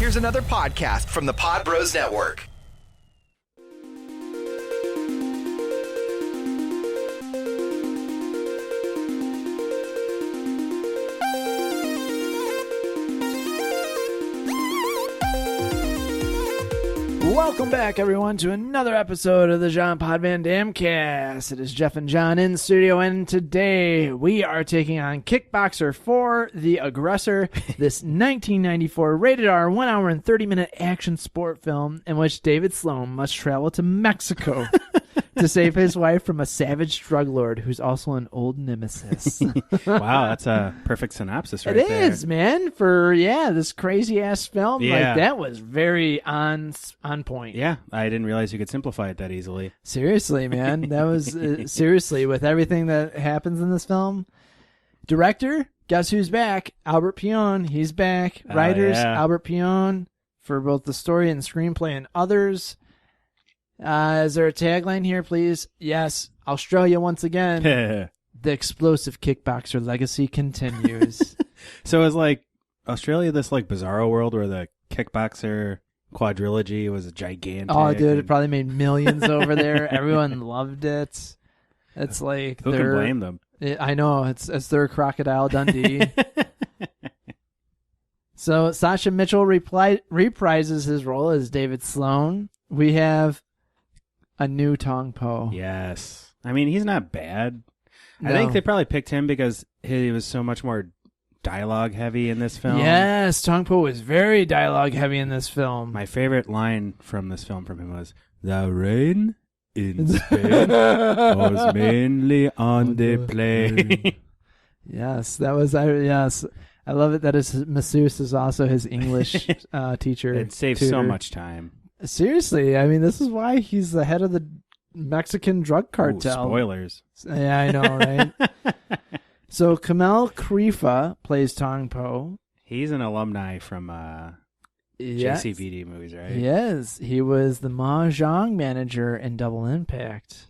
Here's another podcast from the Pod Bros Network. Welcome back, everyone, to another episode of the Jean Pod Van Dam Cast. It is Jeff and John in studio, and today we are taking on Kickboxer for the Aggressor, this 1994 rated R 1 hour and 30-minute action sport film in which David Sloan must travel to Mexico to save his wife from a savage drug lord who's also an old nemesis. Wow, that's a perfect synopsis right there. It is, man, for, this crazy-ass film. Yeah. Like, that was very on point. Yeah, I didn't realize you could simplify it that easily. Seriously, man. That was, seriously, with everything that happens in this film. Director, guess who's back? Albert Pion, he's back. Writers, Albert Pion, for both the story and screenplay and others. Is there a tagline here, please? Yes, Australia once again. The explosive Kickboxer legacy continues. So is like Australia this like bizarro world where the Kickboxer quadrilogy was a gigantic. Oh, dude, it probably made millions over there. Everyone loved it. It's like who can blame them? I know it's their Crocodile Dundee. So Sasha Mitchell reprises his role as David Sloan. We have a new Tong Po. Yes, I mean he's not bad. No. I think they probably picked him because he was so much more dialogue heavy in this film. Yes, Tong Po was very dialogue heavy in this film. My favorite line from this film from him was, "The rain in Spain was mainly on the plane." Yes, that was, yes. I love it that his masseuse is also his English teacher. It saves tutor. so much time. Seriously, I mean, this is why he's the head of the Mexican drug cartel. Ooh, spoilers. Yeah, I know, right? So Kamel Krifa plays Tong Po. He's an alumni from JCVD movies, right? Yes, he was the Mahjong manager in Double Impact.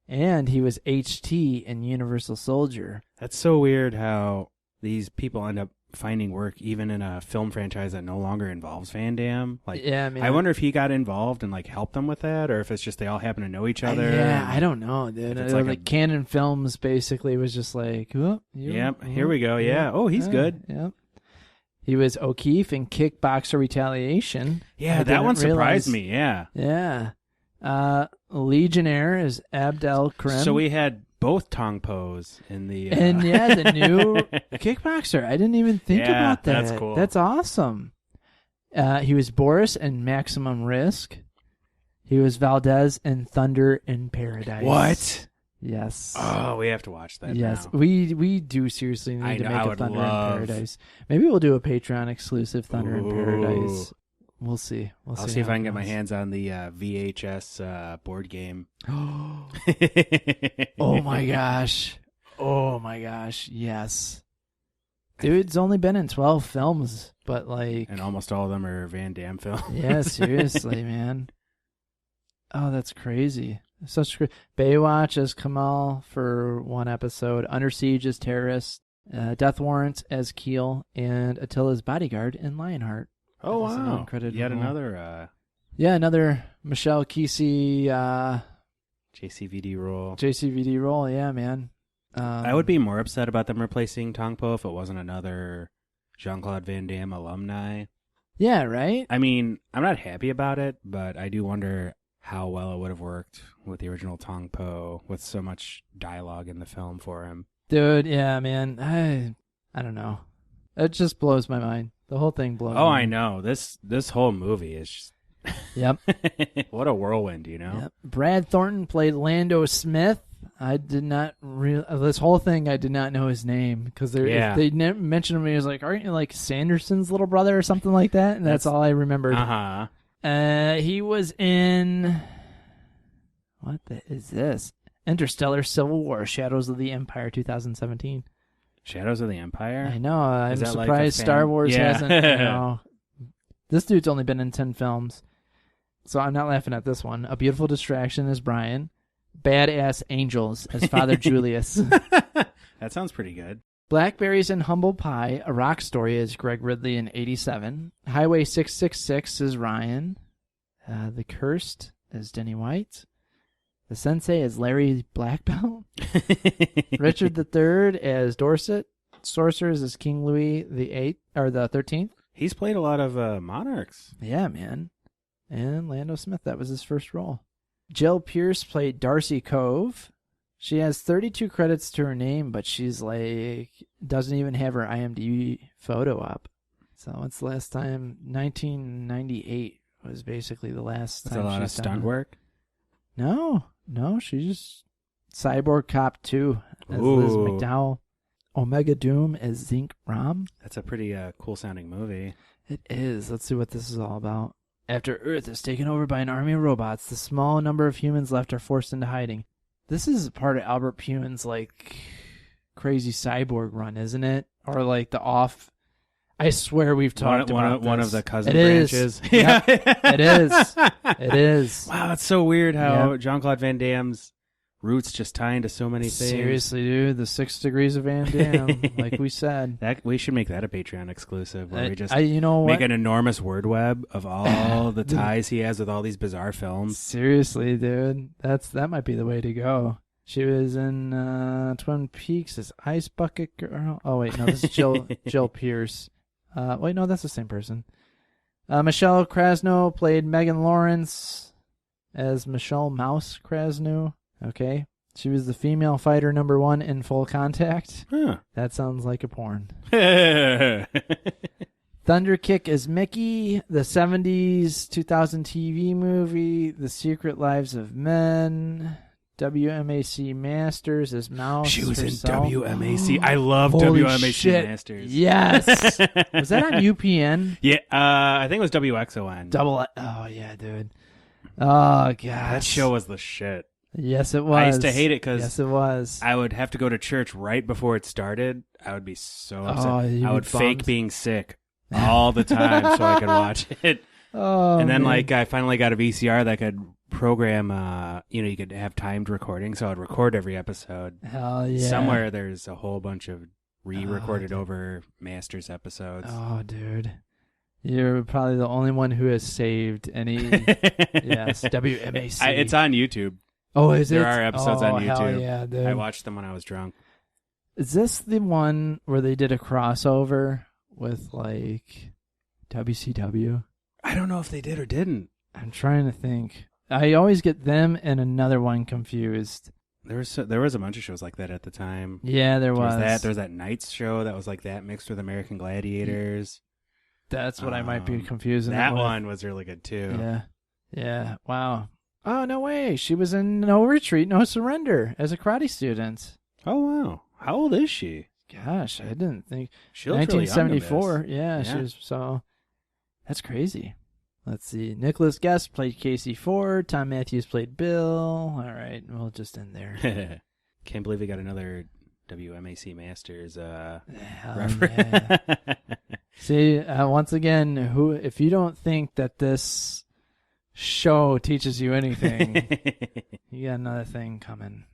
And he was HT in Universal Soldier. That's so weird how these people end up finding work even in a film franchise that no longer involves Van Damme. Like, yeah, I mean, I wonder if he got involved and like helped them with that, or if it's just they all happen to know each other. Yeah, I don't know, dude. It's Like Canon Films basically was just like, here we go. Yeah. Oh, he's good. Yep. He was O'Keefe in Kickboxer Retaliation. Yeah, that one surprised me. Yeah. Yeah. Legionnaire is Abdel Krim. So we had both Tong Po's in the... And yeah, the new Kickboxer. I didn't even think about that. That's cool. That's awesome. He was Boris in Maximum Risk. He was Valdez in Thunder in Paradise. What? Yes. Oh, we have to watch that Yes, now. we do seriously need to make a Thunder in Paradise. Maybe we'll do a Patreon exclusive Thunder in Paradise. We'll see. I'll see if I can get my hands on the VHS board game. Oh my gosh. Oh my gosh. Yes. Dude's only been in 12 films, but like... And almost all of them are Van Damme films. Yeah, seriously, man. Oh, that's crazy. Baywatch as Kamal for one episode. Under Siege as Terrorist. Death Warrant as Keel. And Attila's Bodyguard in Lionheart. Oh, wow. Yet role. another... another Michelle Kesey... JCVD role. JCVD role, yeah, man. I would be more upset about them replacing Tong Po if it wasn't another Jean-Claude Van Damme alumni. Yeah, right? I mean, I'm not happy about it, but I do wonder how well it would have worked with the original Tong Po with so much dialogue in the film for him. Dude, yeah, man. I don't know. It just blows my mind. The whole thing blows my mind. I know. This whole movie is just... Yep. What a whirlwind, you know? Yep. Brad Thornton played Lando Smith. I did not this whole thing, I did not know his name because they mentioned him. He was like, "Aren't you like Sanderson's little brother or something like that?" And that's all I remembered. He was in is this? Interstellar, Civil War, Shadows of the Empire, 2017. Shadows of the Empire. I know. I'm surprised like Star Wars hasn't. This dude's only been in 10 films, so I'm not laughing at this one. A Beautiful Distraction as Brian. Badass Angels as Father Julius. That sounds pretty good. Blackberries and Humble Pie, A Rock Story is Greg Ridley in 87. Highway 666 is Ryan. The Cursed is Denny White. The Sensei is Larry Blackbelt. Richard III as Dorset. Sorcerers is King Louis the 13th. He's played a lot of monarchs. Yeah, man. And Lando Smith, that was his first role. Jill Pierce played Darcy Cove. She has 32 credits to her name, but she's like, doesn't even have her IMDb photo up. So what's the last time? 1998 was basically the last time. That's a lot of stunt work? No, she just Cyborg Cop 2 as Liz McDowell. Omega Doom as Zinc Ram. That's a pretty cool sounding movie. It is. Let's see what this is all about. After Earth is taken over by an army of robots, the small number of humans left are forced into hiding. This is part of Albert Pune's like crazy cyborg run, isn't it? Or like the off. I swear we've talked about one this. of the cousin it branches. Is. Yep. It is. It is. Wow, it's so weird how Jean-Claude Van Damme's roots just tie into so many things. Seriously, dude, the 6 degrees of Van Damme, like we said. That we should make that a Patreon exclusive, where we just make an enormous word web of all the ties he has with all these bizarre films. Seriously, dude, that might be the way to go. She was in Twin Peaks as Ice Bucket Girl. Oh wait, no, this is Jill Pierce. Wait, no, that's the same person. Michelle Krasno played Megan Lawrence as Michelle Mouse Krasno. Okay. She was the female fighter #1 in Full Contact. Huh. That sounds like a porn. Thunder Kick is Mickey. The 70s 2000 TV movie, The Secret Lives of Men. WMAC Masters is Mouse. She was herself. in WMAC. I love Holy WMAC shit. Masters. Yes. Was that on UPN? Yeah, I think it was WXON. Oh, yeah, dude. Oh, God. That show was the shit. Yes, it was. I used to hate it because yes, it was. I would have to go to church right before it started. I would be so upset. I would fake being sick all the time so I could watch it. Oh, and then, man. I finally got a VCR that could program, you could have timed recording, so I'd record every episode. Hell yeah. Somewhere there's a whole bunch of re-recorded over Masters episodes. Oh, dude. You're probably the only one who has saved any. Yes, WMAC. It's on YouTube. Oh, is it? There are episodes on YouTube. Hell yeah, dude. I watched them when I was drunk. Is this the one where they did a crossover with, like, WCW? I don't know if they did or didn't. I'm trying to think. I always get them and another one confused. There was a bunch of shows like that at the time. Yeah, there was. There was that Knights show that was like that mixed with American Gladiators. That's what I might be confusing. That one was really good too. Yeah. Yeah. Wow. Oh, no way. She was in No Retreat, No Surrender as a karate student. Oh, wow. How old is she? Gosh, I didn't think. She looks really young in this. 1974. Yeah, she was so. That's crazy. Let's see. Nicholas Guest played Casey Ford. Tom Matthews played Bill. All right, we'll just end there. Can't believe we got another WMAC Masters reference. Yeah. See, once again, if you don't think that this show teaches you anything, you got another thing coming.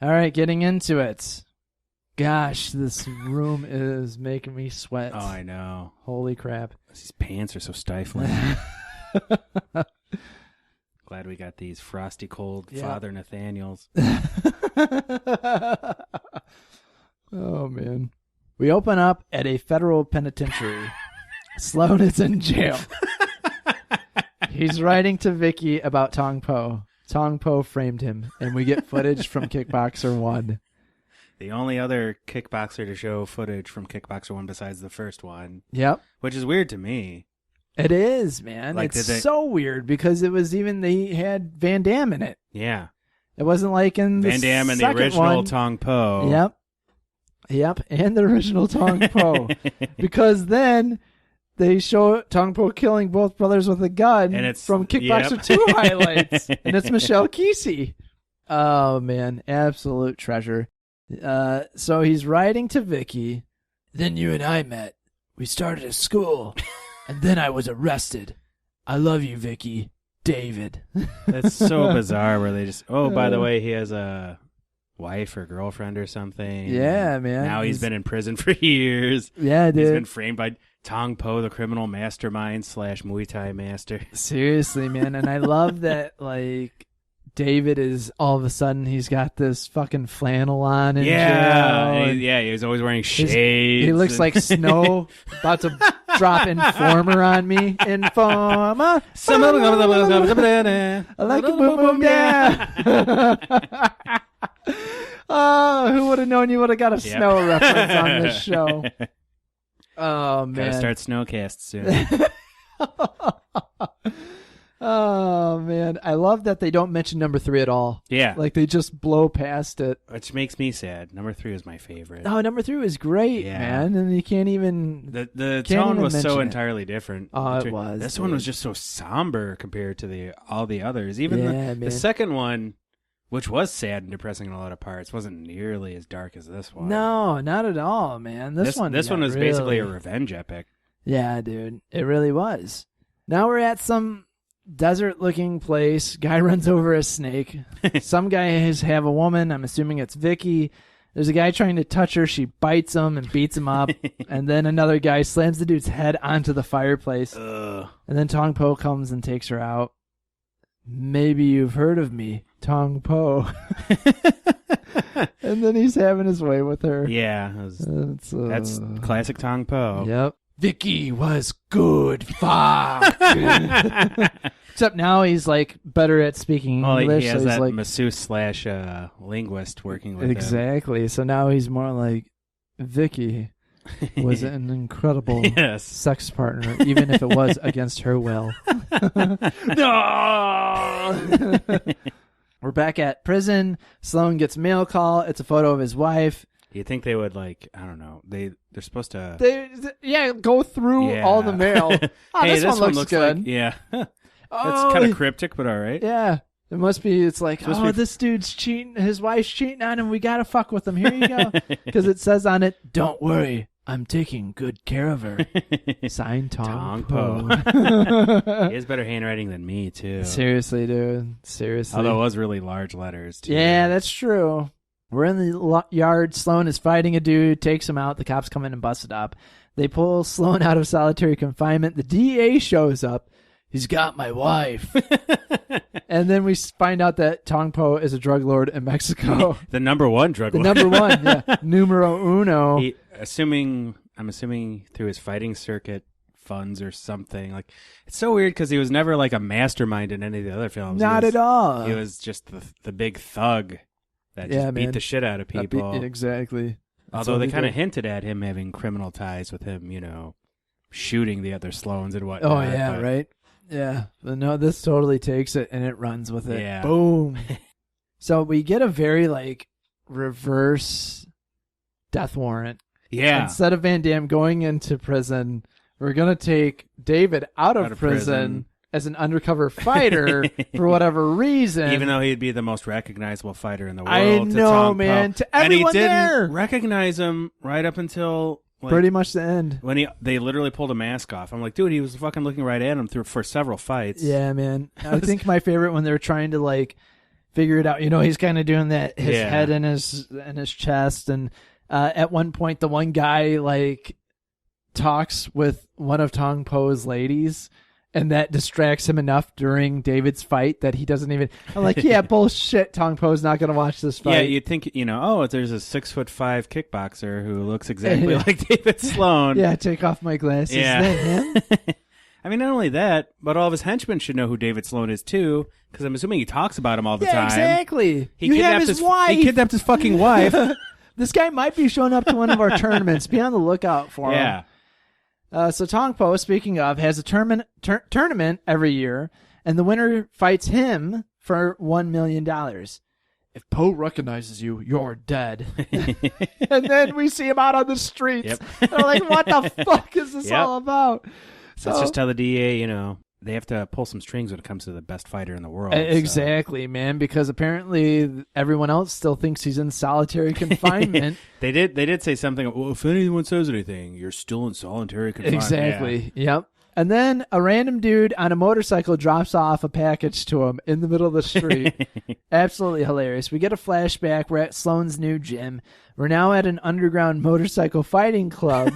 All right, getting into it. Gosh, this room is making me sweat. Oh, I know. Holy crap. These pants are so stifling. Glad we got these frosty cold Father Nathaniels. Oh, man. We open up at a federal penitentiary. Sloan is in jail. He's writing to Vicky about Tong Po. Tong Po framed him, and we get footage from Kickboxer 1. The only other Kickboxer to show footage from Kickboxer 1 besides the first one. Yep. Which is weird to me. It is, man. Like, it's so weird because it was even they had Van Damme in it. Yeah. It wasn't like in the Van Damme and the second original one. Tong Po. Yep, and the original Tong Po. Because then they show Tong Po killing both brothers with a gun, and it's from Kickboxer 2 highlights. And it's Michelle Kesey. Oh, man. Absolute treasure. So he's writing to Vicky. Then you and I met. We started at school. And then I was arrested. I love you, Vicky. David. That's so bizarre where they just, by the way, he has a wife or girlfriend or something. Yeah, man. Now he's been in prison for years. Yeah, dude. He's been framed by Tong Po, the criminal mastermind / Muay Thai master. Seriously, man. And I love that, like, David is all of a sudden he's got this fucking flannel on in jail. He was always wearing shades. He looks like Snow about to drop Informer on me. Informer. I like a boom boom, yeah. Oh, who would have known you would have got a Snow reference on this show? Oh, man. Gotta start Snowcast soon. Oh, man. I love that they don't mention number 3 at all. Yeah. Like, they just blow past it. Which makes me sad. Number 3 is my favorite. Oh, number 3 was great, man. And you can't even... The tone was so entirely different. Oh, it was. This one was just so somber compared to all the others. Even the second one, which was sad and depressing in a lot of parts, wasn't nearly as dark as this one. No, not at all, man. This one was basically a revenge epic. Yeah, dude. It really was. Now we're at some desert-looking place. Guy runs over a snake. Some guys have a woman. I'm assuming it's Vicky. There's a guy trying to touch her. She bites him and beats him up. And then another guy slams the dude's head onto the fireplace. And then Tong Po comes and takes her out. Maybe you've heard of me, Tong Po. And then he's having his way with her. Yeah. That's classic Tong Po. Yep. Vicky was good. Fuck. Except now he's like better at speaking English. He has so he's that like, masseuse / linguist working with him. Exactly. So now he's more like, Vicky was an incredible sex partner, even if it was against her will. No! We're back at prison. Sloan gets a mail call. It's a photo of his wife. You think they would, like, I don't know, they're supposed to... go through all the mail. Oh, hey, this one looks good. Like, yeah. That's kind of cryptic, but all right. Yeah. It must be, it's like, this dude's cheating, his wife's cheating on him, we gotta fuck with him. Here you go. Because it says on it, don't worry, I'm taking good care of her. Signed Tong Po. He has better handwriting than me, too. Seriously, dude. Seriously. Although it was really large letters, too. Yeah, that's true. We're in the yard. Sloan is fighting a dude, takes him out. The cops come in and bust it up. They pull Sloan out of solitary confinement. The DA shows up. He's got my wife. And then we find out that Tong Po is a drug lord in Mexico. The number one drug lord. The number one, yeah. Numero uno. I'm assuming through his fighting circuit funds or something. Like, it's so weird because he was never like a mastermind in any of the other films. Not at all. He was just the big thug that just beat the shit out of people. Exactly. Although they kind of hinted at him having criminal ties with him, shooting the other Sloans and whatnot. Oh, yeah, right? Yeah. But no, this totally takes it and it runs with it. Yeah. Boom. So we get a very, like, reverse death warrant. Yeah. Instead of Van Damme going into prison, we're going to take David out of prison as an undercover fighter for whatever reason. Even though he'd be the most recognizable fighter in the world. I know, man. To everyone there. And he there. didn't recognize him right up until... pretty much the end. When they literally pulled a mask off. I'm like, dude, he was fucking looking right at him for several fights. Yeah, man. I think my favorite when they're trying to, like, figure it out. He's kind of doing that, his head in his chest. And at one point, the one guy, like, talks with one of Tong Po's ladies. And that distracts him enough during David's fight that he doesn't even... I'm like, yeah, bullshit. Tong Po's not going to watch this fight. Yeah, you'd think, there's a 6'5" kickboxer who looks exactly like David Sloan. Yeah, take off my glasses. Yeah. Is that him? I mean, not only that, but all of his henchmen should know who David Sloan is, too, because I'm assuming he talks about him all the time. Yeah, exactly. He have his wife. He kidnapped his fucking wife. This guy might be showing up to one of our tournaments. Be on the lookout for him. Yeah. So Tong Po, speaking of, has a tournament every year, and the winner fights him for $1 million. If Po recognizes you, you're dead. And then we see him out on the streets. Yep. They're like, what the fuck is this all about? That's just how the DA, they have to pull some strings when it comes to the best fighter in the world. Exactly, man, because apparently everyone else still thinks he's in solitary confinement. They did say something, well, if anyone says anything, you're still in solitary confinement. Exactly, yep. And then a random dude on a motorcycle drops off a package to him in the middle of the street. Absolutely hilarious. We get a flashback. We're at Sloane's new gym. We're now at an underground motorcycle fighting club.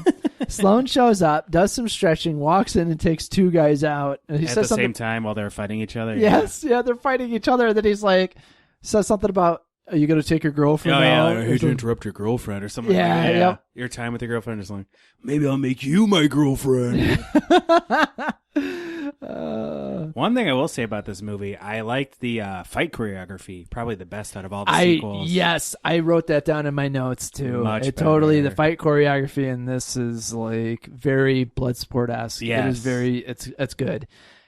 Sloane shows up, does some stretching, walks in and takes 2 guys out. And he at says the same time while they're fighting each other? Yes, yeah, they're fighting each other. And then he's like, says something about, are you going to take your girlfriend out? Yeah, I hate to interrupt your girlfriend or something yeah, like that. Yep. Your time with your girlfriend is like, maybe I'll make you my girlfriend. One thing I will say about this movie, I liked the fight choreography. Probably the best out of all the sequels. Yes, I wrote that down in my notes too. Much better. Totally, the fight choreography in this is like very Bloodsport-esque. Yes. It is very, it's good.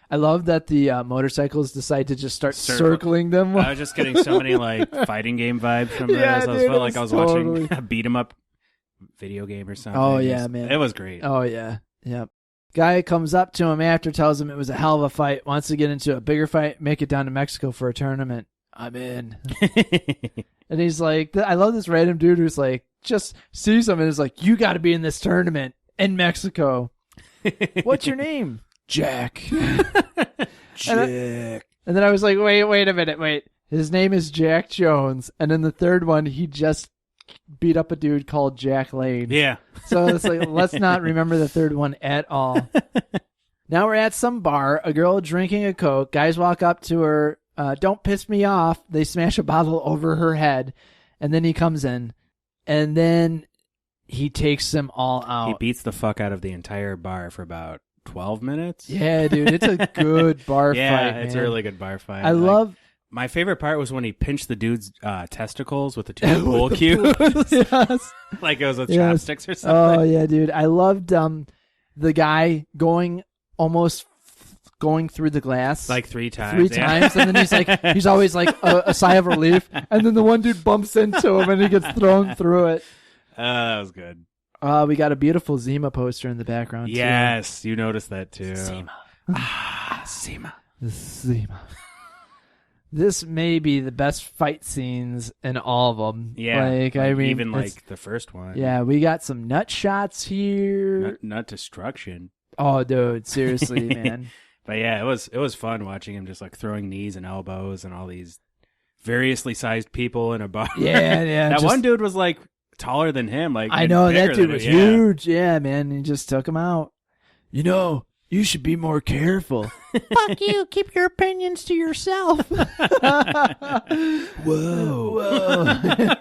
I love that the motorcycles decide to just start circling them. I was just getting so many like fighting game vibes from this. Yeah, I dude, felt like I was totally watching a beat 'em up video game or something. Oh yeah, man, it was great. Oh yeah, yep. Guy comes up to him after, tells him it was a hell of a fight, wants to get into a bigger fight, make it down to Mexico for a tournament. I'm in. And he's like, I love this random dude who's like, just sees him and is like, you got to be in this tournament in Mexico. What's your name? Jack. Jack. And then I was like, wait a minute. His name is Jack Jones. And in the third one, he just beat up a dude called Jack Lane. Yeah. So it's like, let's not remember the third one at all. Now we're at some bar, a girl drinking a Coke. Guys walk up to her. Don't piss me off. They smash a bottle over her head. And then he comes in. And then he takes them all out. He beats the fuck out of the entire bar for about 12 minutes. Yeah, dude. It's a good bar fight, Yeah, it's man. a really good bar fight. I love... My favorite part was when he pinched the dude's testicles with the 2 pool cues. Yes. Like it was with chopsticks or something. Oh, yeah, dude. I loved the guy almost going through the glass. Like 3 times. 3 times. And then he's always like a sigh of relief. And then the one dude bumps into him and he gets thrown through it. That was good. We got a beautiful Zima poster in the background, Yes, you noticed that too. Zima. Zima. Zima. This may be the best fight scenes in all of them. Yeah, even like the first one. Yeah, we got some nut shots here. Nut destruction. Oh, dude, seriously, man. But yeah, it was fun watching him just like throwing knees and elbows and all these variously sized people in a bar. Yeah. That one dude was like taller than him. Like I know that dude was huge. Yeah, man, he just took him out. You should be more careful. Fuck you. Keep your opinions to yourself. Whoa.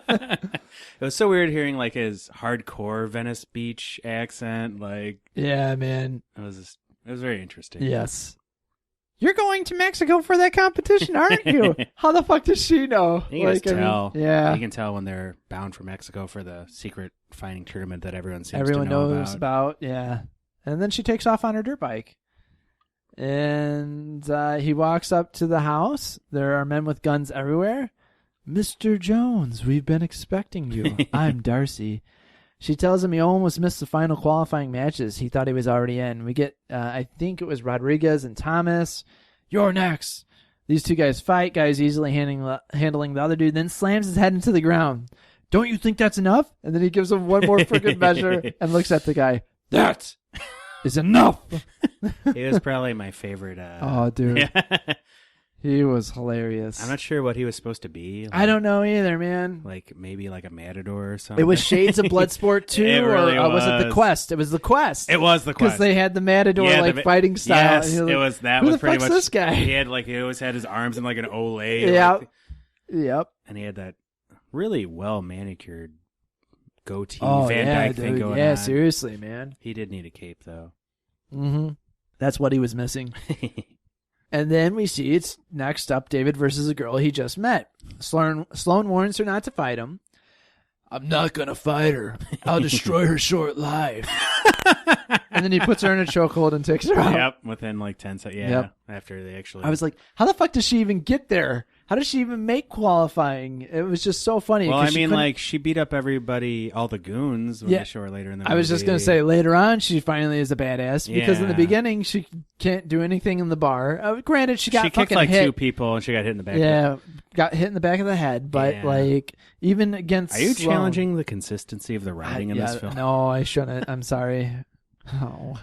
It was so weird hearing like his hardcore Venice Beach accent. Like, yeah, man. It was very interesting. Yes. You're going to Mexico for that competition, aren't you? How the fuck does she know? You can tell. Yeah. You can tell when they're bound for Mexico for the secret fighting tournament that everyone knows about. Yeah. And then she takes off on her dirt bike. And he walks up to the house. There are men with guns everywhere. Mr. Jones, we've been expecting you. I'm Darcy. She tells him he almost missed the final qualifying matches. He thought he was already in. We get, I think it was Rodriguez and Thomas. You're next. These 2 guys fight. Guy's easily handling the other dude, then slams his head into the ground. Don't you think that's enough? And then he gives him one more for good measure and looks at the guy. That is enough. He was probably my favorite. Oh, dude. Yeah. He was hilarious. I'm not sure what he was supposed to be. Like, I don't know either, man. Like maybe like a matador or something. It was shades of Bloodsport 2, really or was it The Quest? It was The Quest. It was The Quest. Because they had the matador fighting style. Yes, it was that. Who was the pretty fuck's much this guy? He always had his arms in like an Olay. Yeah. Yep. And he had that really well manicured goatee Van Dyke thing going on. Yeah, seriously, man. He did need a cape though. Mm-hmm. That's what he was missing. And then we see it's next up David versus a girl he just met. Sloane warns her not to fight him. I'm not going to fight her. I'll destroy her short life. And then he puts her in a chokehold and takes her out. Yep, within like 10 seconds. Yeah, yep. After they actually... I was like, how the fuck does she even get there? How does she even make qualifying? It was just so funny. Well, I mean, like, she beat up everybody, all the goons when they show her later in the movie. I was just going to say, later on, she finally is a badass. Because in the beginning, she can't do anything in the bar. Granted, she got fucking like hit. 2 people and she got hit in the back. Yeah, got hit in the back of the head. But, like, even against Are you Sloane, challenging the consistency of the writing in this film? No, I shouldn't. I'm sorry. Oh.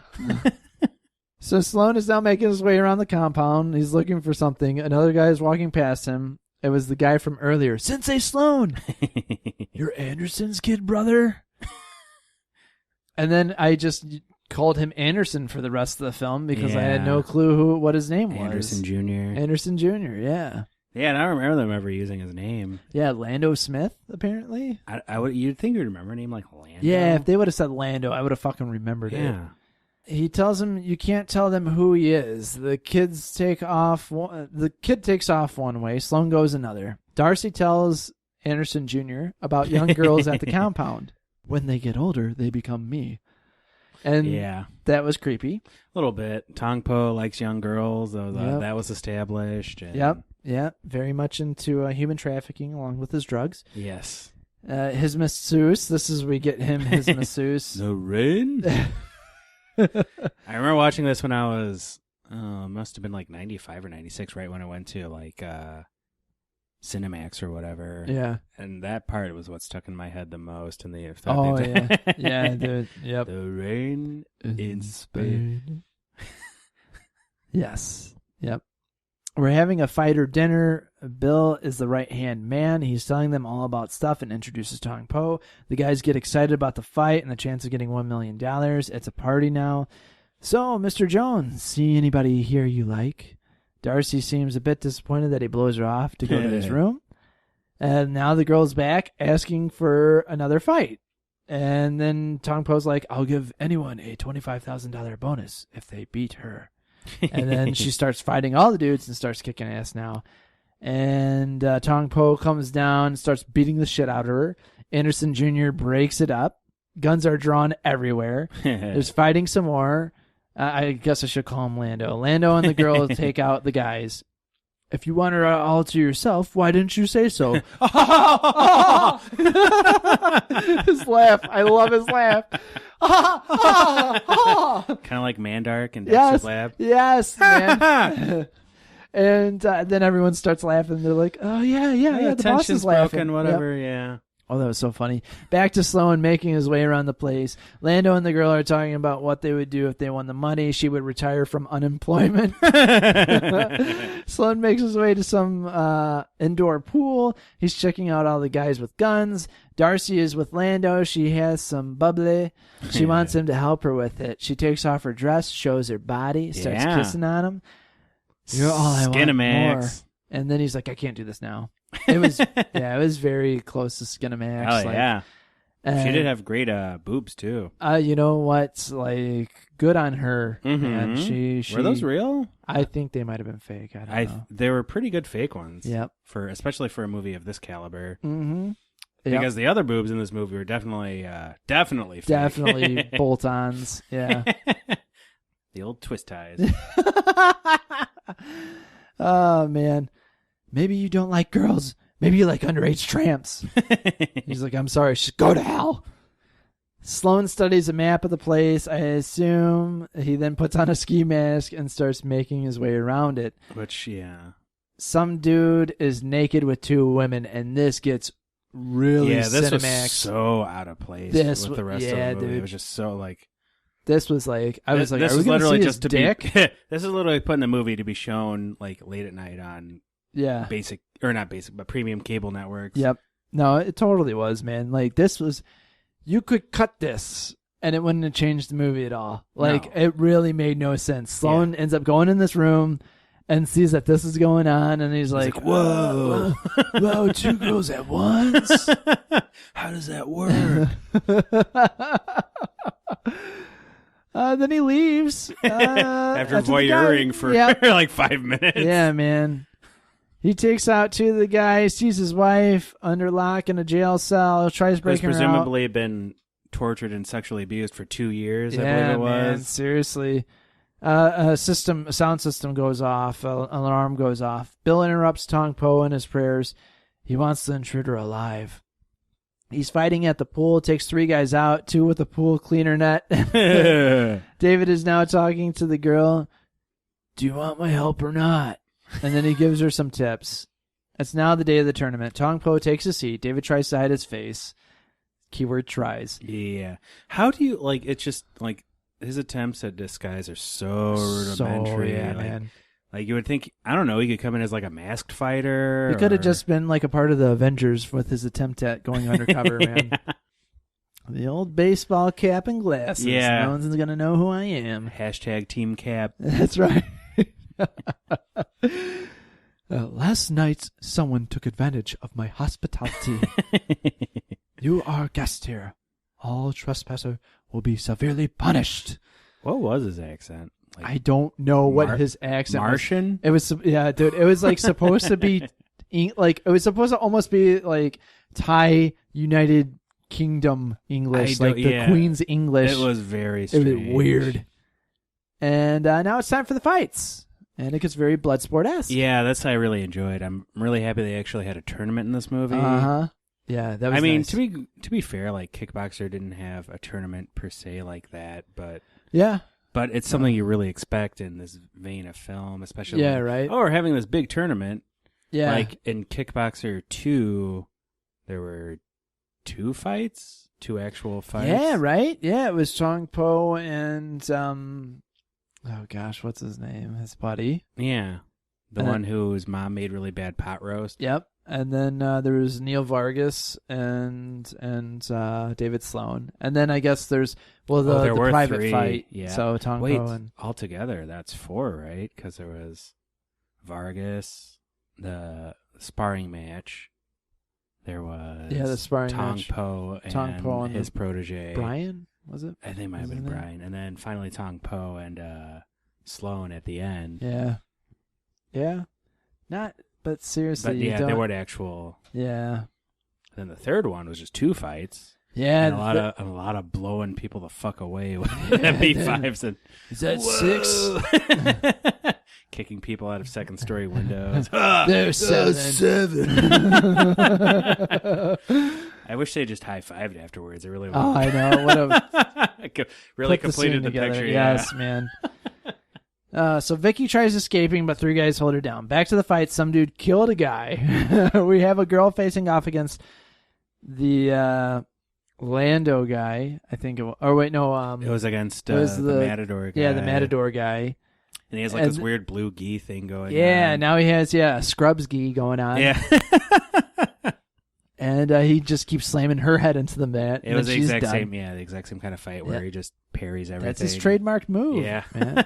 So Sloan is now making his way around the compound. He's looking for something. Another guy is walking past him. It was the guy from earlier. Sensei Sloan! You're Anderson's kid, brother? And then I just called him Anderson for the rest of the film because I had no clue what his name was. Anderson Jr. Anderson Jr., yeah. Yeah, and I don't remember them ever using his name. Yeah, Lando Smith, apparently. You'd think you'd remember a name like Lando. Yeah, if they would have said Lando, I would have fucking remembered it. He tells him you can't tell them who he is. The kid takes off one way. Sloan goes another. Darcy tells Anderson Jr. about young girls at the compound. When they get older, they become me. And that was creepy. A little bit. Tong Po likes young girls, though that was established. And... Yep. Very much into human trafficking along with his drugs. Yes. His masseuse. This is where we get him his masseuse. The rain? I remember watching this when I was, must have been like 95 or 96, right when I went to like Cinemax or whatever. Yeah. And that part was what stuck in my head the most. And the dude. Yep. The rain in Spain. Yes. Yep. We're having a fighter dinner. Bill is the right-hand man. He's telling them all about stuff and introduces Tong Po. The guys get excited about the fight and the chance of getting $1 million. It's a party now. So, Mr. Jones, see anybody here you like? Darcy seems a bit disappointed that he blows her off to go to his room. And now the girl's back asking for another fight. And then Tong Po's like, I'll give anyone a $25,000 bonus if they beat her. And then she starts fighting all the dudes and starts kicking ass now. And Tong Po comes down and starts beating the shit out of her. Anderson Jr. breaks it up. Guns are drawn everywhere. There's fighting some more. I guess I should call him Lando. Lando and the girl take out the guys. If you want her all to yourself, why didn't you say so? His laugh. I love his laugh. Kind of like Mandark and Dexter's Lab. Yes, man. And then everyone starts laughing. They're like, oh, yeah, the boss is laughing. Broken, whatever, yeah. Oh, that was so funny. Back to Sloan making his way around the place. Lando and the girl are talking about what they would do if they won the money. She would retire from unemployment. Sloan makes his way to some indoor pool. He's checking out all the guys with guns. Darcy is with Lando. She has some bubbly. She wants him to help her with it. She takes off her dress, shows her body, starts kissing on him. You're all I want more. And then he's like, I can't do this now. It was it was very close to Skinamax. Oh, yeah. She did have great boobs, too. You know what? Like, good on her. Mm-hmm. And she Were those real? I think they might have been fake. I don't know. They were pretty good fake ones. Yep. Especially for a movie of this caliber. Mm-hmm. Because the other boobs in this movie were definitely fake. Definitely bolt-ons. Yeah. The old twist ties. Oh, man. Maybe you don't like girls. Maybe you like underage tramps. He's like, I'm sorry. Just go to hell. Sloan studies a map of the place, I assume. He then puts on a ski mask and starts making his way around it. Which, yeah. Some dude is naked with two women, and this gets really this Cinemax. Was so out of place with the rest of the movie. Dude. It was just so like... This was like... I was like, this are we is going to literally see just his to dick? This is literally putting the movie to be shown like late at night on... Yeah. Basic, or not basic, but premium cable networks. Yep. No, it totally was, man. Like, this was, you could cut this and it wouldn't have changed the movie at all. Like, It really made no sense. Sloan ends up going in this room and sees that this is going on, and he's like, whoa, whoa, two girls at once? How does that work? Then he leaves. After voyeuring for like 5 minutes. Yeah, man. He takes out two of the guys, sees his wife under lock in a jail cell, tries breaking her out. Who's presumably been tortured and sexually abused for 2 years, I believe it was. Man, seriously. A sound system goes off, an alarm goes off. Bill interrupts Tong Po in his prayers. He wants the intruder alive. He's fighting at the pool, takes 3 guys out, 2 with a pool cleaner net. David is now talking to the girl. Do you want my help or not? And then he gives her some tips. It's now the day of the tournament. Tong Po takes a seat. David tries to hide his face. Keyword tries. Yeah. How do you, like, it's just, like, his attempts at disguise are so rudimentary. Yeah, man. Like you would think, I don't know, he could come in as like a masked fighter. He could have just been like a part of the Avengers with his attempt at going undercover, man. The old baseball cap and glasses. Yeah. No one's going to know who I am. Hashtag Team Cap. That's right. Last night, someone took advantage of my hospitality. You are a guest here. All trespasser will be severely punished. What was his accent? Like, I don't know what his accent Martian? was. It was, yeah, dude. It was like supposed to be, like, it was supposed to almost be like Thai United Kingdom English, like the Queen's English. It was very strange. It was weird. And now it's time for the fights. And it gets very Bloodsport-esque. Yeah, that's what I really enjoyed. I'm really happy they actually had a tournament in this movie. Uh-huh. Yeah, that was nice. to be fair, like Kickboxer didn't have a tournament per se like that, but yeah. But it's something you really expect in this vein of film, especially right. Oh, we're having this big tournament. Yeah. Like in Kickboxer 2, there were 2 actual fights. Yeah, right? Yeah, it was Tong Po and oh gosh, what's his name? His buddy. Yeah. The one whose mom made really bad pot roast. Yep. And then there was Neil Vargas and David Sloan. And then I guess there's the private 3, fight. Yeah. So Tong Po and altogether that's 4, right? Because there was Vargas, the sparring match. There was the sparring Tong match. Po and his protege. Brian, was it? I think it might have been Brian. And then finally Tong Po and Sloan at the end. Yeah. Yeah. But seriously, but yeah, they weren't actual. Yeah. Then the third one was just 2 fights. Yeah, and a lot of blowing people the fuck away with MP5s and is that 6? Kicking people out of second-story windows. There's 7. I wish they just high-fived afterwards. I really would. Oh, I know. What a really completed the picture. Yes, yeah. Man. So Vicky tries escaping, but 3 guys hold her down. Back to the fight. Some dude killed a guy. We have a girl facing off against the Lando guy, I think. It was against the Matador guy. Yeah, the Matador guy. And he has this weird blue gi thing going on. Yeah, now he has Scrubs gi going on. Yeah. And he just keeps slamming her head into the mat. It was the exact same kind of fight where he just parries everything. That's his trademark move. Yeah. Man.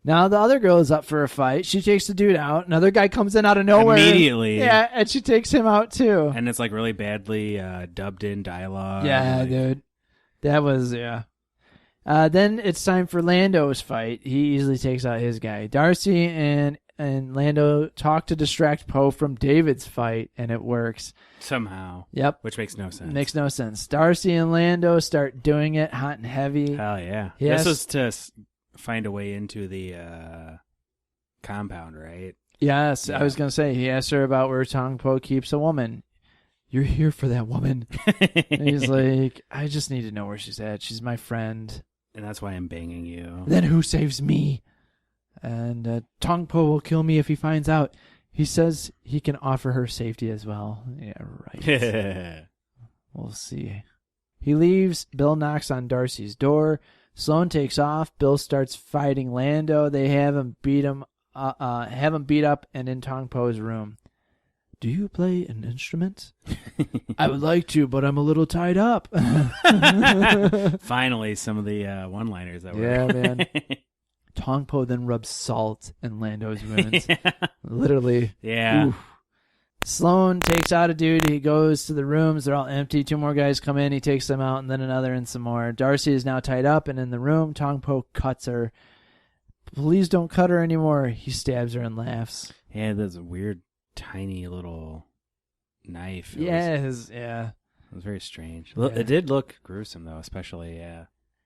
Now the other girl is up for a fight. She takes the dude out. Another guy comes in out of nowhere. Immediately. Yeah, and she takes him out too. And it's like really badly dubbed in dialogue. Yeah, dude. That was, then it's time for Lando's fight. He easily takes out his guy. Darcy and Lando talk to distract Poe from David's fight, and it works. Somehow. Yep. Which makes no sense. Makes no sense. Darcy and Lando start doing it hot and heavy. Hell yeah. Yes. This was to find a way into the compound, right? Yes, yeah. I was going to say, he asked her about where Tong Po keeps a woman. You're here for that woman. And he's like, I just need to know where she's at. She's my friend. And that's why I'm banging you. Then who saves me? And Tong Po will kill me if he finds out. He says he can offer her safety as well. Yeah, right. We'll see. He leaves. Bill knocks on Darcy's door. Sloan takes off. Bill starts fighting Lando. They have him beat up and in Tong Po's room. Do you play an instrument? I would like to, but I'm a little tied up. Finally, some of the one-liners that were. Yeah, man. Tong Po then rubs salt in Lando's wounds. Literally. Yeah. Oof. Sloan takes out a dude. He goes to the rooms. They're all empty. 2 more guys come in. He takes them out, and then another and some more. Darcy is now tied up and in the room. Tong Po cuts her. Please don't cut her anymore. He stabs her and laughs. Yeah, there's a weird, tiny little knife. It was very strange. Yeah. It did look gruesome, though, especially,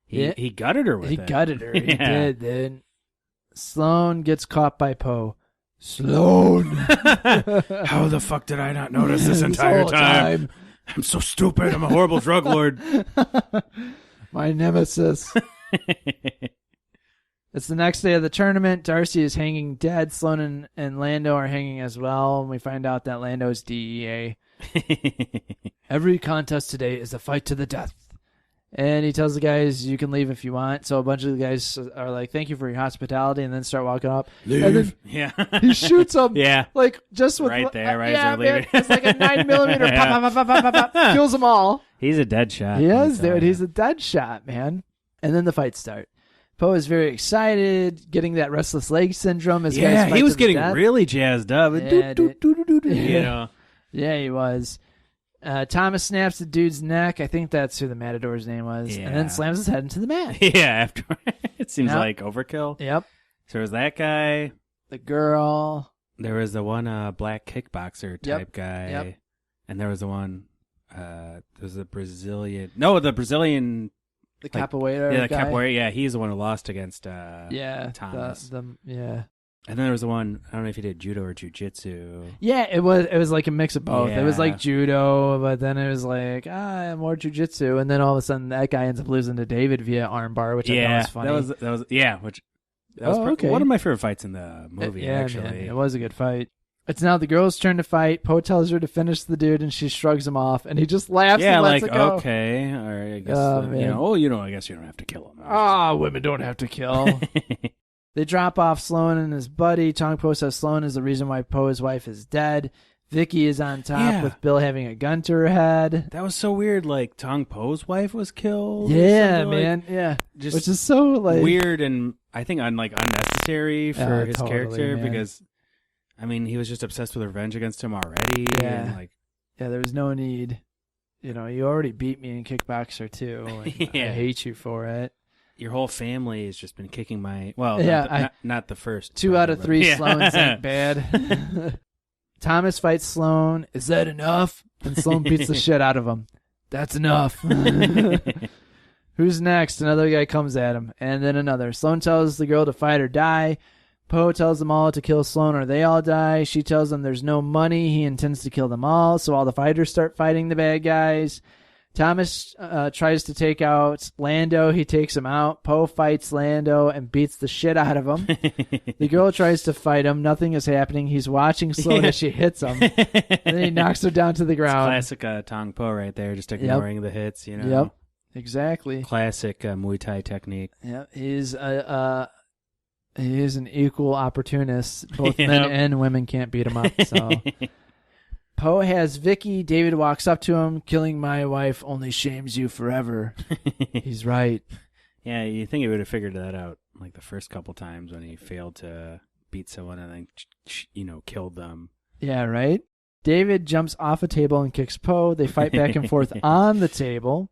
He gutted her with it. He gutted her. He did, dude. Sloan gets caught by Poe. Sloan! How the fuck did I not notice this entire time? I'm so stupid. I'm a horrible drug lord. My nemesis. It's the next day of the tournament. Darcy is hanging dead. Sloan and Lando are hanging as well. And we find out that Lando is DEA. Every contest today is a fight to the death. And he tells the guys, you can leave if you want. So a bunch of the guys are like, thank you for your hospitality, and then start walking up. Leave. And then Yeah. he shoots them. Yeah. Like, just with... Right there, right yeah, as they're man, leaving. it's like a 9mm. Yeah. Pop, pop, pop, pop, pop, pop, kills them all. He's a dead shot. He is, dude. He's a dead shot, man. And then the fights start. Po is very excited, getting that restless leg syndrome. As guys fight he was to the getting death. really jazzed up. Yeah, You know. Yeah, he was. Thomas snaps the dude's neck. I think that's who the Matador's name was. Yeah. And then slams his head into the mat. Yeah, after it seems Yep. like overkill. Yep. So there was that guy. The girl. There was the one black kickboxer type Yep. guy. Yep. And there was the one, there was the Brazilian. No, the Brazilian. The capoeira Yeah, the guy. capoeira. Yeah, he's the one who lost against Yeah. Thomas. Yeah. And then there was the one, I don't know if he did judo or jujitsu. Yeah, it was like a mix of both. It was Yeah. like judo, but then it was like, more jujitsu. And then all of a sudden that guy ends up losing to David via armbar, which I thought was funny. That was yeah, that was okay. one of my favorite fights in the movie, Yeah, actually. man, it was a good fight. It's now the girl's turn to fight. Po tells her to finish the dude, and she shrugs him off, and he just laughs Yeah, and lets like, it go. okay. Or I guess, man. I guess you don't have to kill him. Women don't have to kill. They drop off Sloan and his buddy. Tong Po says Sloan is the reason why Po's wife is dead. Vicky is on top Yeah. with Bill having a gun to her head. That was so weird. Like, Tong Po's wife was killed. or Yeah, something, like, man. Yeah. just Which is so like weird and I think unnecessary for his totally, character man. because, I mean, he was just obsessed with revenge against him already. Yeah. And, like, Yeah, there was no need. You know, you already beat me in Kickboxer too. And Yeah. I hate you for it. your whole family has just been kicking my. Well, Yeah, not the first. 2 out of 3 Yeah. Sloans ain't bad. Thomas fights Sloan. Is that enough? And Sloan beats the shit out of him. That's enough. Who's next? Another guy comes at him. And then another. Sloan tells the girl to fight or die. Po tells them all to kill Sloan or they all die. She tells them there's no money. He intends to kill them all. So all the fighters start fighting the bad guys. Thomas tries to take out Lando. He takes him out. Po fights Lando and beats the shit out of him. The girl tries to fight him. Nothing is happening. He's watching Sloan as she hits him. And then he knocks her down to the ground. Classic Tong Po right there, just ignoring the hits, you know. Yep, exactly. Classic Muay Thai technique. Yep, he's an equal opportunist. Both men and women can't beat him up. So Po has Vicky. David walks up to him. Killing my wife only shames you forever. He's right. Yeah, you think he would have figured that out like the first couple times when he failed to beat someone and then, killed them. Yeah, right? David jumps off a table and kicks Po. They fight back and forth on the table.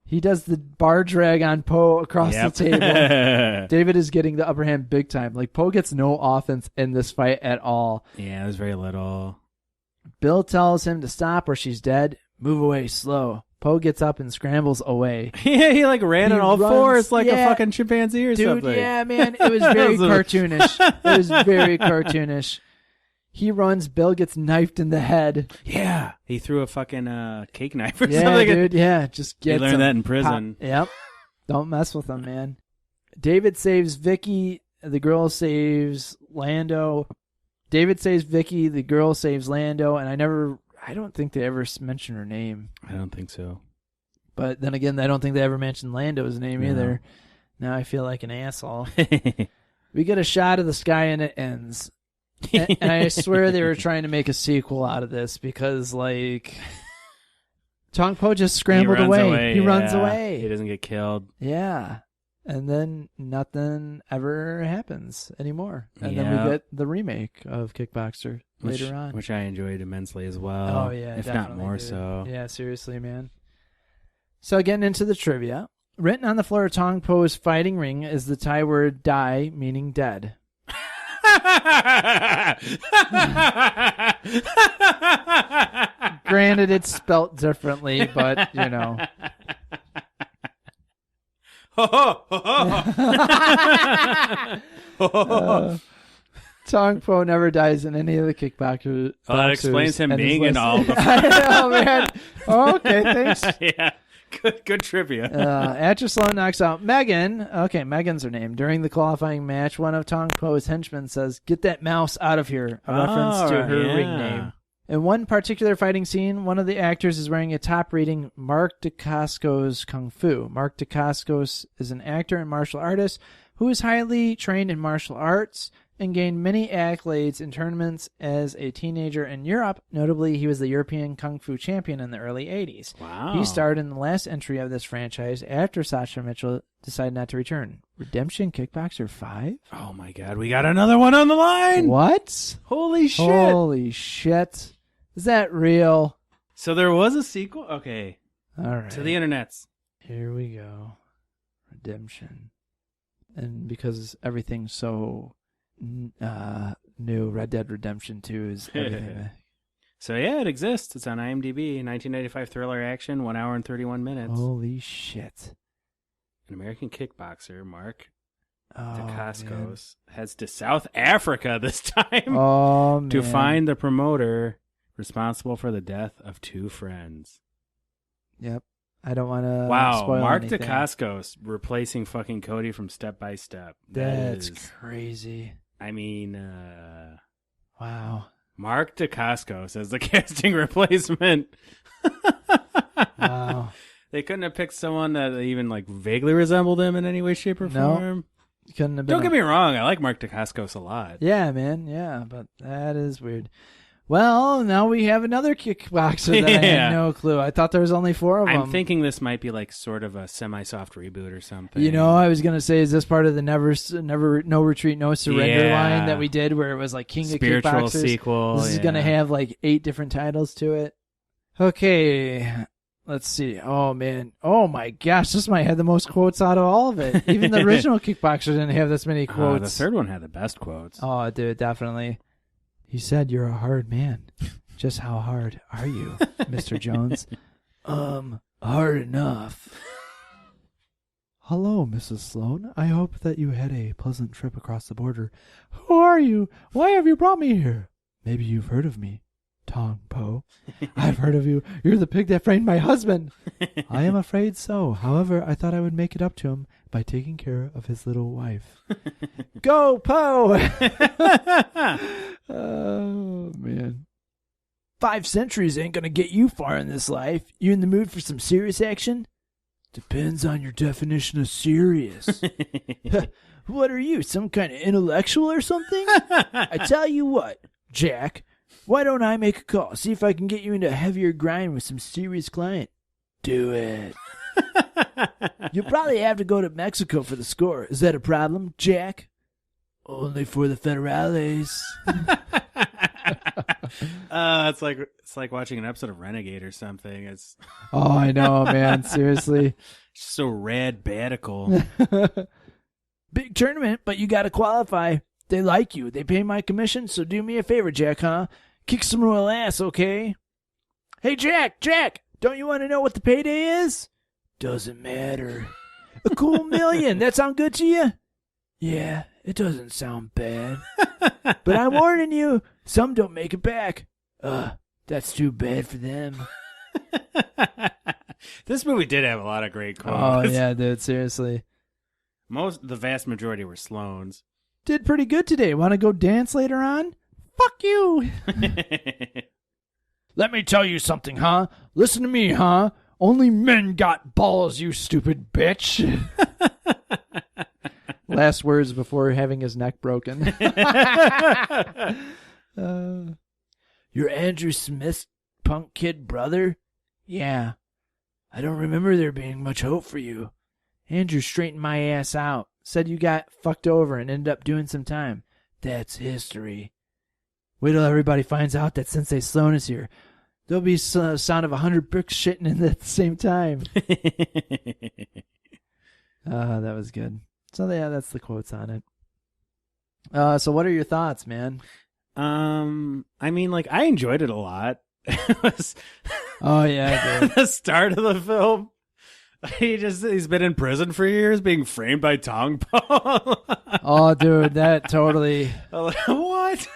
He does the bar drag on Po across the table. David is getting the upper hand big time. Like, Po gets no offense in this fight at all. Yeah, it was very little. Bill tells him to stop or she's dead. Move away slow. Po gets up and scrambles away. Yeah, he ran on all runs, fours like a yeah. fucking chimpanzee or Dude, something. yeah, man. It was very cartoonish. It was very cartoonish. He runs. Bill gets knifed in the head. Yeah. He threw a fucking cake knife or Yeah, something. dude. Yeah, just He get learned that in prison. Yep. Don't mess with him, man. David saves Vicky. The girl saves Lando. David saves Vicky. The girl saves Lando. And I don't think they ever mention her name. I don't think so. But then again, I don't think they ever mentioned Lando's name No. either. Now I feel like an asshole. We get a shot of the sky and it ends. And I swear they were trying to make a sequel out of this because, like, Tong Po just scrambled away. He runs away. He doesn't get killed. Yeah. And then nothing ever happens anymore. And then we get the remake of Kickboxer later on. Which I enjoyed immensely as well. Oh, yeah. If not definitely, more dude. so. Yeah, seriously, man. So getting into the trivia. Written on the floor of Tong Po's fighting ring is the Thai word die, meaning dead. Granted, it's spelt differently, but, you know. Tong Po never dies in any of the kickboxers. Well, that explains him and his being in list. all the. I know, man. Oh, okay, thanks. Yeah, good trivia. After Sloan knocks out Megan, okay, Megan's her name. During the qualifying match, one of Tong Po's henchmen says, "Get that mouse out of here," a reference to her ring name. In one particular fighting scene, one of the actors is wearing a top reading Mark Dacascos Kung Fu. Mark Dacascos is an actor and martial artist who is highly trained in martial arts and gained many accolades in tournaments as a teenager in Europe. Notably, he was the European Kung Fu champion in the early 80s. Wow. He starred in the last entry of this franchise after Sasha Mitchell decided not to return. Redemption Kickboxer 5? Oh my God, we got another one on the line. What? Holy shit. Holy shit. Is that real? So there was a sequel? Okay. All right. To the internets. Here we go. Redemption. And because everything's so new, Red Dead Redemption 2 is everything. So yeah, it exists. It's on IMDb. 1995 thriller action, 1 hour and 31 minutes. Holy shit. An American kickboxer, Mark Oh, Dacascos, heads to South Africa this time man. to find the promoter responsible for the death of 2 friends. Yep. I don't want to Wow, spoil Mark anything. Dacascos replacing fucking Cody from Step by Step. That's That is, crazy. I mean, Wow. Mark Dacascos as the casting replacement. Wow. They couldn't have picked someone that even like vaguely resembled him in any way, shape, or No. form. Couldn't have been. Don't get me wrong, I like Mark Dacascos a lot. Yeah, man. Yeah, but that is weird. Well, now we have another kickboxer that I Yeah. had no clue. I thought there was only 4 of them. I'm thinking this might be like sort of a semi-soft reboot or something. You know, I was gonna say, is this part of the never, no retreat, no surrender Yeah. line that we did, where it was like King spiritual of Kickboxers? sequel. This is gonna have like 8 different titles to it. Okay, let's see. Oh man, oh my gosh, this might have the most quotes out of all of it. Even the original Kickboxer didn't have this many The quotes. third one had the best quotes. Oh, dude, definitely. He said, "You're a hard man." Just how hard are you, Mr. Jones? Hard enough. Hello, Mrs. Sloan. I hope that you had a pleasant trip across the border. Who are you? Why have you brought me here? Maybe you've heard of me. Tong Po. I've heard of you. You're the pig that framed my husband. I am afraid so. However, I thought I would make it up to him by taking care of his little wife. Go, Po! Oh, man. 5 centuries ain't gonna get you far in this life. You in the mood for some serious action? Depends on your definition of serious. What are you, some kind of intellectual or something? I tell you what, Jack, why don't I make a call, see if I can get you into a heavier grind with some serious client? Do it. You'll probably have to go to Mexico for the score. Is that a problem, Jack? Only for the federales. It's like watching an episode of Renegade or something. It's Oh, I know, man. Seriously. so rad-batical. Big tournament, but you got to qualify. They like you. They pay my commission, so do me a favor, Jack, huh? Kick some royal ass, okay? Hey, Jack, don't you want to know what the payday is? Doesn't matter. A cool $1 million. That sound good to you? Yeah, it doesn't sound bad. But I'm warning you, some don't make it back. That's too bad for them. This movie did have a lot of great quotes. Oh, yeah, dude, seriously. The vast majority were Sloane's. Did pretty good today. Want to go dance later on? Fuck you. Let me tell you something, huh? Listen to me, huh? Only men got balls, you stupid bitch. Last words before having his neck broken. You're Andrew Smith's punk kid brother? Yeah. I don't remember there being much hope for you. Andrew straightened my ass out. Said you got fucked over and ended up doing some time. That's history. Wait till everybody finds out that Sensei Sloan is here. There'll be a sound of 100 bricks shitting in at the same time. That was good. So yeah, that's the quotes on it. So what are your thoughts, man? I mean, like, I enjoyed it a lot. It was Oh yeah, dude. the start of the film. He's been in prison for years, being framed by Tong Po. Oh, dude, that totally. What?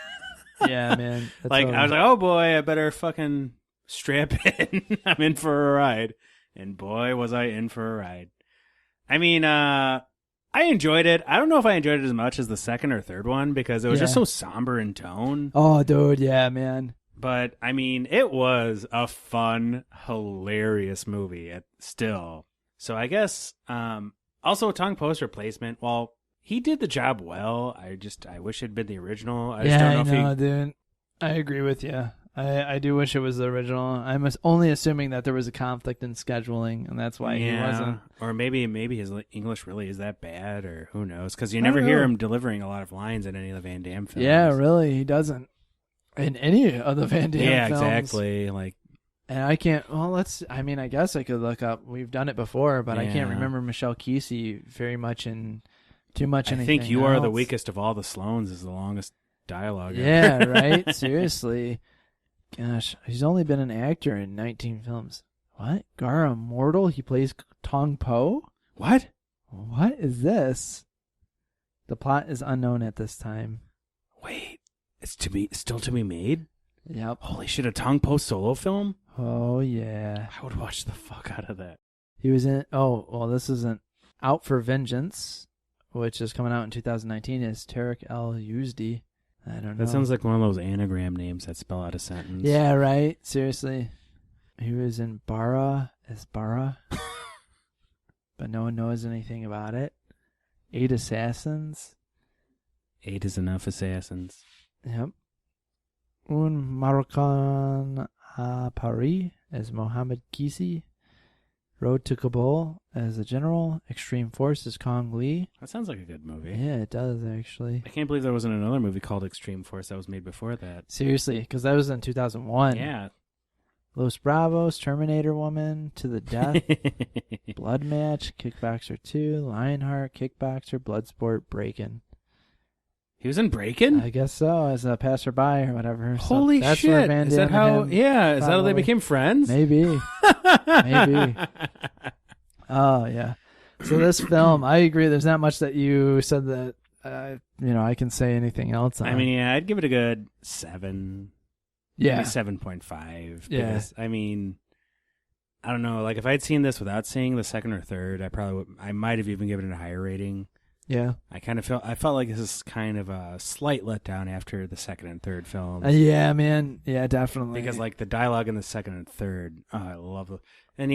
Yeah, man. That Like, totally. I was like, oh boy, I better fucking strap in. I'm in for a ride. And boy, was I in for a ride. I mean, I enjoyed it. I don't know if I enjoyed it as much as the second or third one because it was just so somber in tone. Oh, dude, yeah, man. But, I mean, it was a fun, hilarious movie still. So I guess, also Tong Po's replacement, well, he did the job well. I wish it'd been the original. I just don't know dude. I agree with you. I do wish it was the original. I'm only assuming that there was a conflict in scheduling, and that's why he wasn't. Or maybe his English really is that bad, or who knows? Because you never hear him delivering a lot of lines in any of the Van Damme films. Yeah, really, he doesn't. In any of the Van Damme films. Yeah, exactly. And I can't. Well, I guess I could look up. We've done it before, but I can't remember Michelle Kesey very much in too much. I think You Are the Weakest of All the Sloans is the longest dialogue. Yeah, right. Seriously. Gosh, he's only been an actor in 19 films. What? Gara Immortal? He plays Tong Po? What? What is this? The plot is unknown at this time. Wait, it's still to be made? Yep. Holy shit, a Tong Po solo film? Oh, yeah. I would watch the fuck out of that. He was in... Oh, well, this isn't Out for Vengeance, which is coming out in 2019, is Tarek El Youzdi. I don't know. That sounds like one of those anagram names that spell out a sentence. Yeah, right? Seriously. He was in Bara as Bara, but no one knows anything about it. 8 Assassins. 8 is enough assassins. Yep. Un Marocan à Paris as Mohammed Kisi. Road to Kabul as a general. Extreme Force as Kong Lee. That sounds like a good movie. Yeah, it does, actually. I can't believe there wasn't another movie called Extreme Force that was made before that. Seriously, because that was in 2001. Yeah. Los Bravos, Terminator Woman, To the Death, Blood Match, Kickboxer 2, Lionheart, Kickboxer, Bloodsport, Breakin'. He was in Breakin'? I guess so, as a passerby or whatever. Holy that's shit. Where Van is that Damme how, and him yeah, is that how they probably- became friends? Maybe. Maybe. Oh, yeah. So this film, I agree, there's not much that you said that, I can say anything else on. I mean, yeah, I'd give it a good 7. Yeah. Maybe 7.5. Yeah. Because, I mean, I don't know. Like, if I'd seen this without seeing the second or third, I might have even given it a higher rating. Yeah. I felt like this is kind of a slight letdown after the second and third films. Yeah, man. Yeah, definitely. Because, like, the dialogue in the second and third, I love it. And,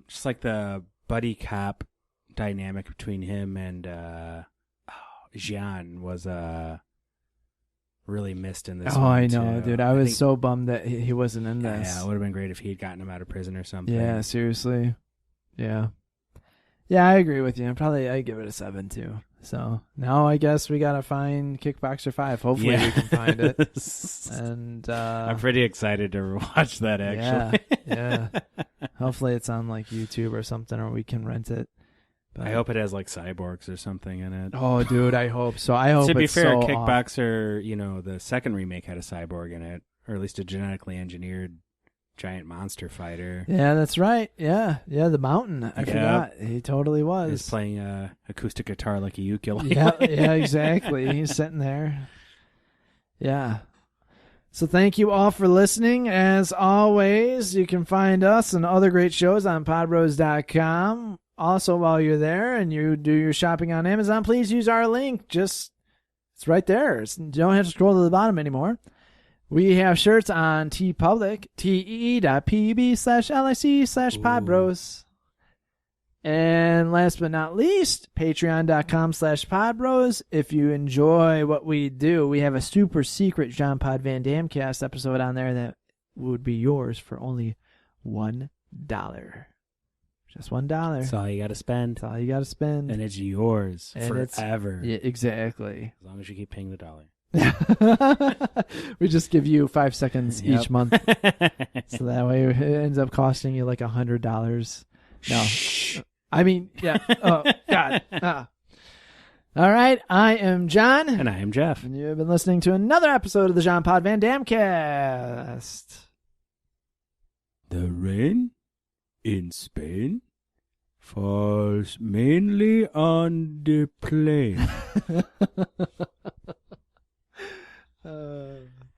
just like the buddy cop dynamic between him and Jean was really missed in this one. Oh, I know, too. dude. I was so bummed that he wasn't in this. Yeah, it would have been great if he had gotten him out of prison or something. Yeah, seriously. Yeah. Yeah, I agree with you. I'd give it a 7 too. So now I guess we gotta find Kickboxer 5. Hopefully we can find it. And I'm pretty excited to watch that actually. Yeah. Hopefully it's on like YouTube or something, or we can rent it. But I hope it has like cyborgs or something in it. Oh, dude, I hope so. I hope. To be it's fair, so Kickboxer, the second remake had a cyborg in it, or at least a genetically engineered giant monster fighter. Yeah, that's right. Yeah, the Mountain. I forgot. He totally was. He's playing acoustic guitar like a ukulele. Yeah, exactly. He's sitting there. Yeah. So thank you all for listening. As always, you can find us and other great shows on podbros.com. Also, while you're there and you do your shopping on Amazon, please use our link. It's right there. You don't have to scroll to the bottom anymore. We have shirts on TeePublic, tee.pub/lic/podbros. And last but not least, patreon.com/podbros. If you enjoy what we do, we have a super secret John Pod Van Dam cast episode on there that would be yours for only $1. Just $1. That's all you got to spend. That's all you got to spend. And it's yours and forever. Yeah, exactly. As long as you keep paying the $1. We just give you 5 seconds each month. So that way it ends up costing you like $100. No. Shh. I mean, yeah. Oh, God. All right. I am John. And I am Jeff. And you have been listening to another episode of the Jean Pod Van Dam Cast. The rain in Spain falls mainly on the plain.